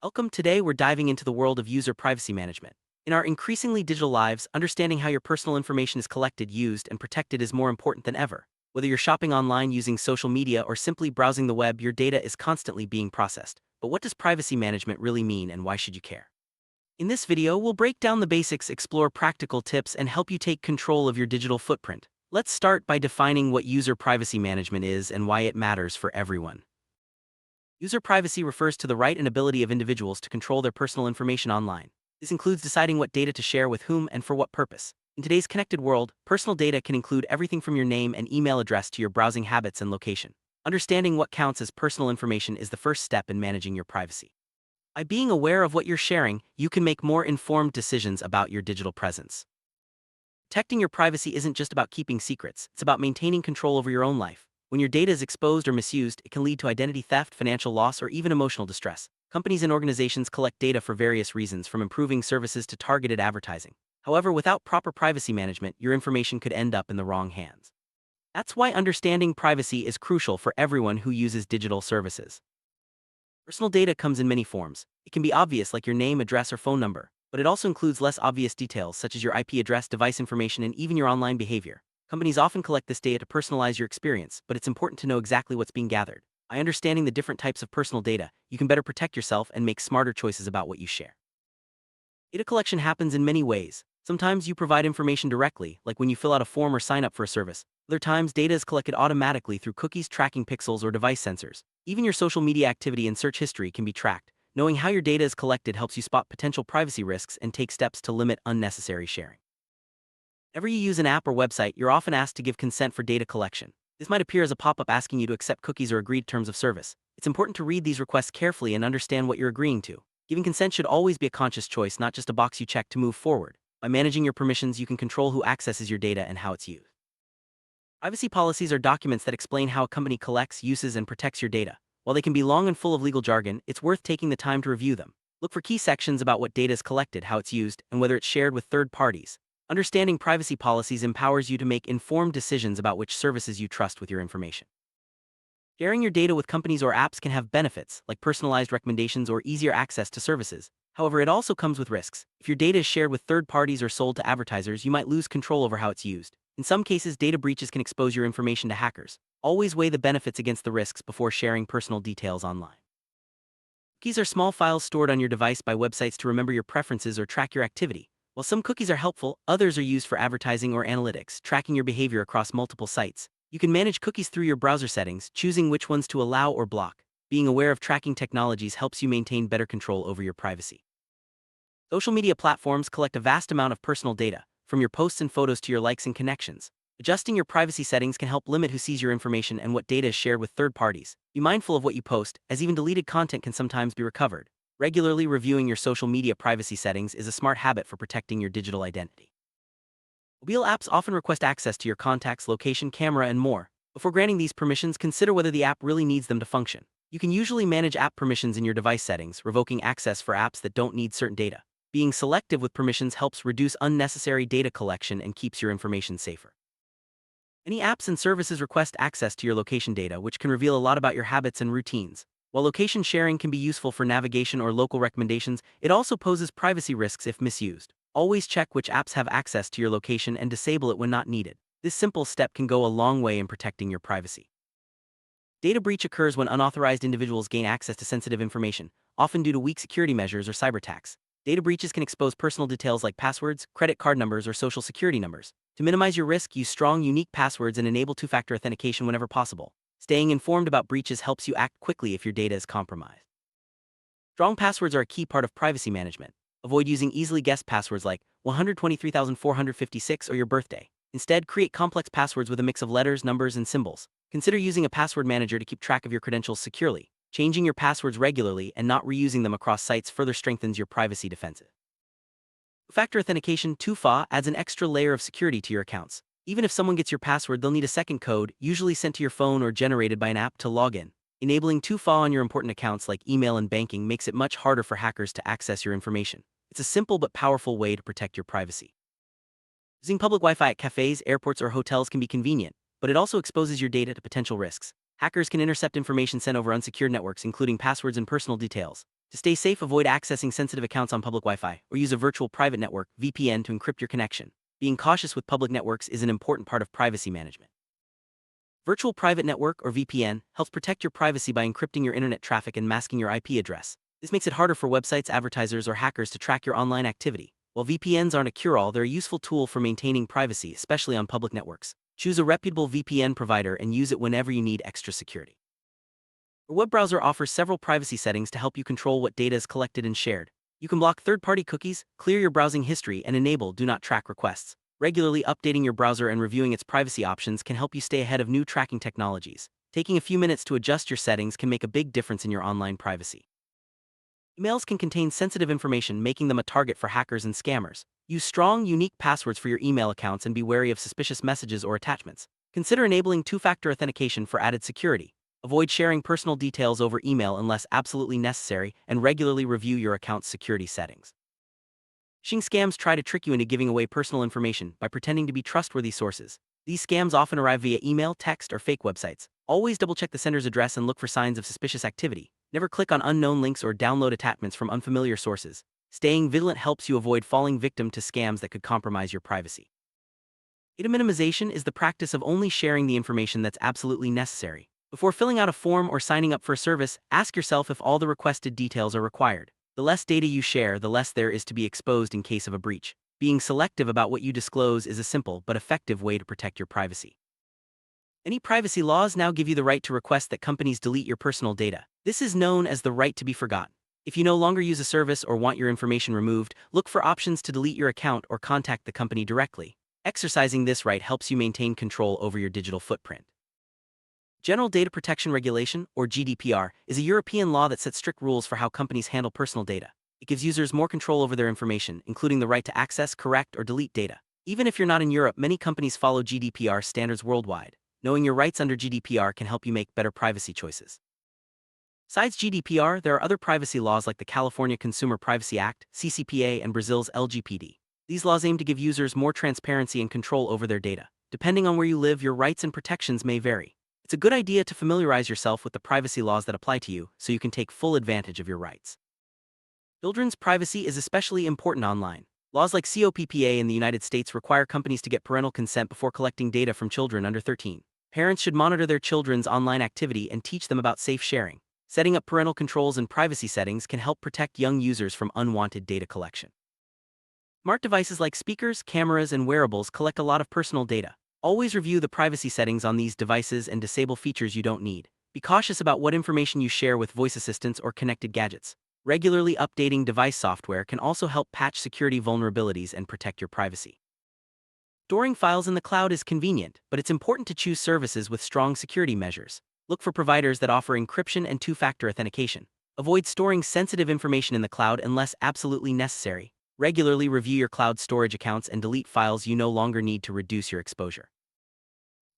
Welcome. Today, we're diving into the world of user privacy management. In our increasingly digital lives, understanding how your personal information is collected, used, and protected is more important than ever. Whether you're shopping online using social media or simply browsing the web, your data is constantly being processed. But what does privacy management really mean, and why should you care? In this video, we'll break down the basics, explore practical tips, and help you take control of your digital footprint. Let's start by defining what user privacy management is and why it matters for everyone. User privacy refers to the right and ability of individuals to control their personal information online. This includes deciding what data to share with whom and for what purpose. In today's connected world, personal data can include everything from your name and email address to your browsing habits and location. Understanding what counts as personal information is the first step in managing your privacy. By being aware of what you're sharing, you can make more informed decisions about your digital presence. Protecting your privacy isn't just about keeping secrets, it's about maintaining control over your own life. When your data is exposed or misused, it can lead to identity theft, financial loss, or even emotional distress. Companies and organizations collect data for various reasons, from improving services to targeted advertising. However, without proper privacy management, your information could end up in the wrong hands. That's why understanding privacy is crucial for everyone who uses digital services. Personal data comes in many forms. It can be obvious, like your name, address, or phone number, but it also includes less obvious details such as your IP address, device information, and even your online behavior. Companies often collect this data to personalize your experience, but it's important to know exactly what's being gathered. By understanding the different types of personal data, you can better protect yourself and make smarter choices about what you share. Data collection happens in many ways. Sometimes you provide information directly, like when you fill out a form or sign up for a service. Other times, data is collected automatically through cookies, tracking pixels, or device sensors. Even your social media activity and search history can be tracked. Knowing how your data is collected helps you spot potential privacy risks and take steps to limit unnecessary sharing. Whenever you use an app or website, you're often asked to give consent for data collection. This might appear as a pop-up asking you to accept cookies or agree to terms of service. It's important to read these requests carefully and understand what you're agreeing to. Giving consent should always be a conscious choice, not just a box you check to move forward. By managing your permissions, you can control who accesses your data and how it's used. Privacy policies are documents that explain how a company collects, uses, and protects your data. While they can be long and full of legal jargon, it's worth taking the time to review them. Look for key sections about what data is collected, how it's used, and whether it's shared with third parties. Understanding privacy policies empowers you to make informed decisions about which services you trust with your information. Sharing your data with companies or apps can have benefits, like personalized recommendations or easier access to services. However, it also comes with risks. If your data is shared with third parties or sold to advertisers, you might lose control over how it's used. In some cases, data breaches can expose your information to hackers. Always weigh the benefits against the risks before sharing personal details online. Cookies are small files stored on your device by websites to remember your preferences or track your activity. While some cookies are helpful, others are used for advertising or analytics, tracking your behavior across multiple sites. You can manage cookies through your browser settings, choosing which ones to allow or block. Being aware of tracking technologies helps you maintain better control over your privacy. Social media platforms collect a vast amount of personal data, from your posts and photos to your likes and connections. Adjusting your privacy settings can help limit who sees your information and what data is shared with third parties. Be mindful of what you post, as even deleted content can sometimes be recovered. Regularly reviewing your social media privacy settings is a smart habit for protecting your digital identity. Mobile apps often request access to your contacts, location, camera, and more. Before granting these permissions, consider whether the app really needs them to function. You can usually manage app permissions in your device settings, revoking access for apps that don't need certain data. Being selective with permissions helps reduce unnecessary data collection and keeps your information safer. Many apps and services request access to your location data, which can reveal a lot about your habits and routines. While location sharing can be useful for navigation or local recommendations, it also poses privacy risks if misused. Always check which apps have access to your location and disable it when not needed. This simple step can go a long way in protecting your privacy. Data breach occurs when unauthorized individuals gain access to sensitive information, often due to weak security measures or cyber attacks. Data breaches can expose personal details like passwords, credit card numbers, or social security numbers. To minimize your risk, use strong, unique passwords and enable two-factor authentication whenever possible. Staying informed about breaches helps you act quickly if your data is compromised. Strong passwords are a key part of privacy management. Avoid using easily guessed passwords like 123,456 or your birthday. Instead, create complex passwords with a mix of letters, numbers, and symbols. Consider using a password manager to keep track of your credentials securely. Changing your passwords regularly and not reusing them across sites further strengthens your privacy defenses. Two-factor authentication (2FA) adds an extra layer of security to your accounts. Even if someone gets your password, they'll need a second code, usually sent to your phone or generated by an app, to log in. Enabling 2FA on your important accounts like email and banking makes it much harder for hackers to access your information. It's a simple but powerful way to protect your privacy. Using public Wi-Fi at cafes, airports, or hotels can be convenient, but it also exposes your data to potential risks. Hackers can intercept information sent over unsecured networks, including passwords and personal details. To stay safe, avoid accessing sensitive accounts on public Wi-Fi or use a virtual private network (VPN) to encrypt your connection. Being cautious with public networks is an important part of privacy management. Virtual private network or VPN helps protect your privacy by encrypting your internet traffic and masking your IP address. This makes it harder for websites, advertisers, or hackers to track your online activity. While VPNs aren't a cure-all, they're a useful tool for maintaining privacy, especially on public networks. Choose a reputable VPN provider and use it whenever you need extra security. A web browser offers several privacy settings to help you control what data is collected and shared. You can block third-party cookies, clear your browsing history, and enable Do Not Track requests. Regularly updating your browser and reviewing its privacy options can help you stay ahead of new tracking technologies. Taking a few minutes to adjust your settings can make a big difference in your online privacy. Emails can contain sensitive information, making them a target for hackers and scammers. Use strong, unique passwords for your email accounts and be wary of suspicious messages or attachments. Consider enabling two-factor authentication for added security. Avoid sharing personal details over email unless absolutely necessary, and regularly review your account's security settings. Phishing scams try to trick you into giving away personal information by pretending to be trustworthy sources. These scams often arrive via email, text, or fake websites. Always double-check the sender's address and look for signs of suspicious activity. Never click on unknown links or download attachments from unfamiliar sources. Staying vigilant helps you avoid falling victim to scams that could compromise your privacy. Data minimization is the practice of only sharing the information that's absolutely necessary. Before filling out a form or signing up for a service, ask yourself if all the requested details are required. The less data you share, the less there is to be exposed in case of a breach. Being selective about what you disclose is a simple but effective way to protect your privacy. Many privacy laws now give you the right to request that companies delete your personal data. This is known as the right to be forgotten. If you no longer use a service or want your information removed, look for options to delete your account or contact the company directly. Exercising this right helps you maintain control over your digital footprint. General Data Protection Regulation, or GDPR, is a European law that sets strict rules for how companies handle personal data. It gives users more control over their information, including the right to access, correct, or delete data. Even if you're not in Europe, many companies follow GDPR standards worldwide. Knowing your rights under GDPR can help you make better privacy choices. Besides GDPR, there are other privacy laws like the California Consumer Privacy Act, CCPA, and Brazil's LGPD. These laws aim to give users more transparency and control over their data. Depending on where you live, your rights and protections may vary. It's a good idea to familiarize yourself with the privacy laws that apply to you so you can take full advantage of your rights. Children's privacy is especially important online. Laws like COPPA in the United States require companies to get parental consent before collecting data from children under 13. Parents should monitor their children's online activity and teach them about safe sharing. Setting up parental controls and privacy settings can help protect young users from unwanted data collection. Smart devices like speakers, cameras, and wearables collect a lot of personal data. Always review the privacy settings on these devices and disable features you don't need. Be cautious about what information you share with voice assistants or connected gadgets. Regularly updating device software can also help patch security vulnerabilities and protect your privacy. Storing files in the cloud is convenient, but it's important to choose services with strong security measures. Look for providers that offer encryption and two-factor authentication. Avoid storing sensitive information in the cloud unless absolutely necessary. Regularly review your cloud storage accounts and delete files you no longer need to reduce your exposure.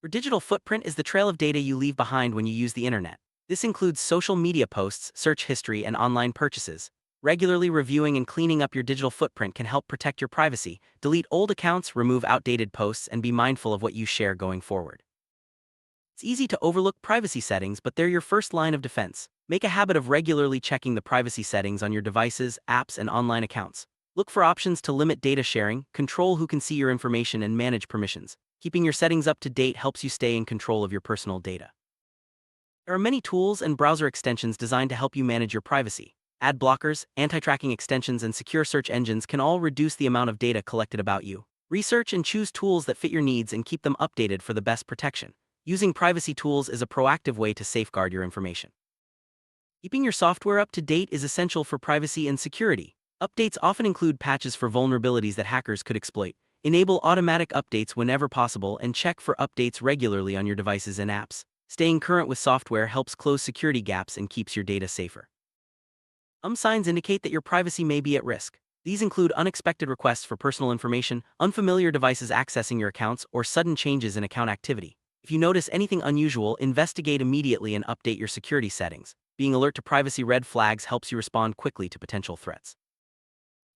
Your digital footprint is the trail of data you leave behind when you use the internet. This includes social media posts, search history, and online purchases. Regularly reviewing and cleaning up your digital footprint can help protect your privacy. Delete old accounts, remove outdated posts, and be mindful of what you share going forward. It's easy to overlook privacy settings, but they're your first line of defense. Make a habit of regularly checking the privacy settings on your devices, apps, and online accounts. Look for options to limit data sharing, control who can see your information, and manage permissions. Keeping your settings up to date helps you stay in control of your personal data. There are many tools and browser extensions designed to help you manage your privacy. Ad blockers, anti-tracking extensions, and secure search engines can all reduce the amount of data collected about you. Research and choose tools that fit your needs and keep them updated for the best protection. Using privacy tools is a proactive way to safeguard your information. Keeping your software up to date is essential for privacy and security. Updates often include patches for vulnerabilities that hackers could exploit. Enable automatic updates whenever possible and check for updates regularly on your devices and apps. Staying current with software helps close security gaps and keeps your data safer. Some signs indicate that your privacy may be at risk. These include unexpected requests for personal information, unfamiliar devices accessing your accounts, or sudden changes in account activity. If you notice anything unusual, investigate immediately and update your security settings. Being alert to privacy red flags helps you respond quickly to potential threats.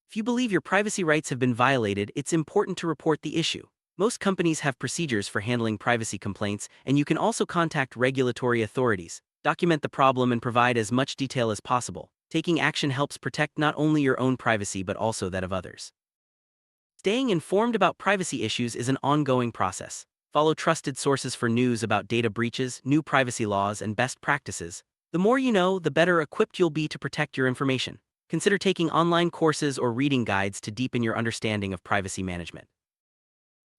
If you believe your privacy rights have been violated, it's important to report the issue. Most companies have procedures for handling privacy complaints, and you can also contact regulatory authorities. Document the problem and provide as much detail as possible. Taking action helps protect not only your own privacy but also that of others. Staying informed about privacy issues is an ongoing process. Follow trusted sources for news about data breaches, new privacy laws, and best practices. The more you know, the better equipped you'll be to protect your information. Consider taking online courses or reading guides to deepen your understanding of privacy management.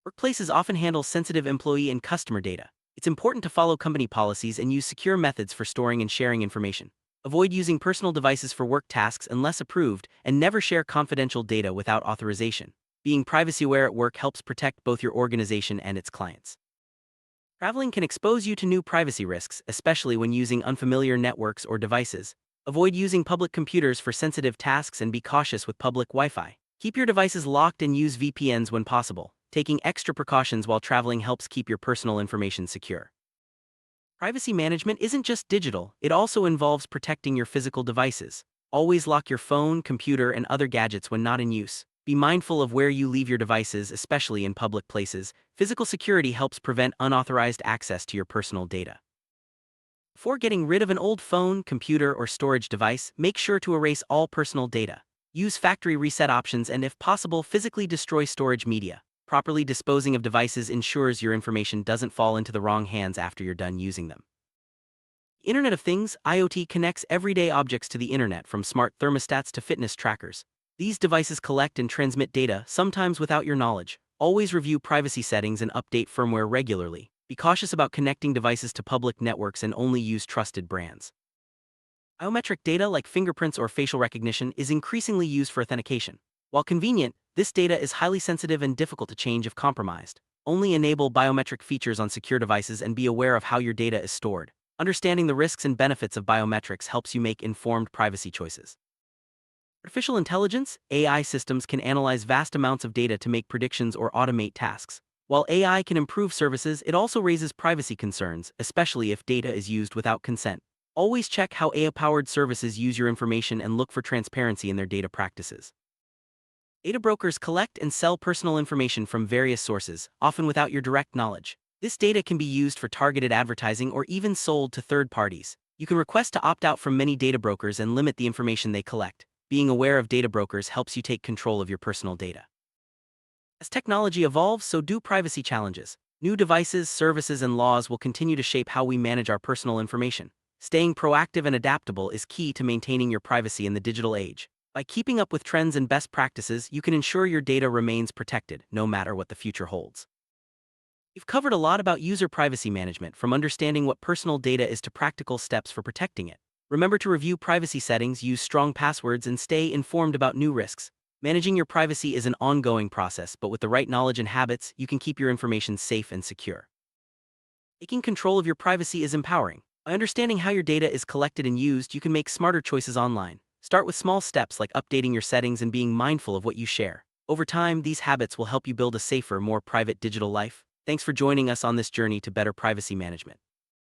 Workplaces often handle sensitive employee and customer data. It's important to follow company policies and use secure methods for storing and sharing information. Avoid using personal devices for work tasks unless approved, and never share confidential data without authorization. Being privacy-aware at work helps protect both your organization and its clients. Traveling can expose you to new privacy risks, especially when using unfamiliar networks or devices. Avoid using public computers for sensitive tasks and be cautious with public Wi-Fi. Keep your devices locked and use VPNs when possible. Taking extra precautions while traveling helps keep your personal information secure. Privacy management isn't just digital, it also involves protecting your physical devices. Always lock your phone, computer, and other gadgets when not in use. Be mindful of where you leave your devices, especially in public places. Physical security helps prevent unauthorized access to your personal data. Before getting rid of an old phone, computer, or storage device, make sure to erase all personal data. Use factory reset options and, if possible, physically destroy storage media. Properly disposing of devices ensures your information doesn't fall into the wrong hands after you're done using them. Internet of Things, IoT, connects everyday objects to the internet, from smart thermostats to fitness trackers. These devices collect and transmit data, sometimes without your knowledge. Always review privacy settings and update firmware regularly. Be cautious about connecting devices to public networks and only use trusted brands. Biometric data like fingerprints or facial recognition is increasingly used for authentication. While convenient, this data is highly sensitive and difficult to change if compromised. Only enable biometric features on secure devices and be aware of how your data is stored. Understanding the risks and benefits of biometrics helps you make informed privacy choices. Artificial intelligence, AI systems can analyze vast amounts of data to make predictions or automate tasks. While AI can improve services, it also raises privacy concerns, especially if data is used without consent. Always check how AI-powered services use your information and look for transparency in their data practices. Data brokers collect and sell personal information from various sources, often without your direct knowledge. This data can be used for targeted advertising or even sold to third parties. You can request to opt out from many data brokers and limit the information they collect. Being aware of data brokers helps you take control of your personal data. As technology evolves, so do privacy challenges. New devices, services, and laws will continue to shape how we manage our personal information. Staying proactive and adaptable is key to maintaining your privacy in the digital age. By keeping up with trends and best practices, you can ensure your data remains protected, no matter what the future holds. We've covered a lot about user privacy management, from understanding what personal data is to practical steps for protecting it. Remember to review privacy settings, use strong passwords, and stay informed about new risks. Managing your privacy is an ongoing process, but with the right knowledge and habits, you can keep your information safe and secure. Taking control of your privacy is empowering. By understanding how your data is collected and used, you can make smarter choices online. Start with small steps like updating your settings and being mindful of what you share. Over time, these habits will help you build a safer, more private digital life. Thanks for joining us on this journey to better privacy management.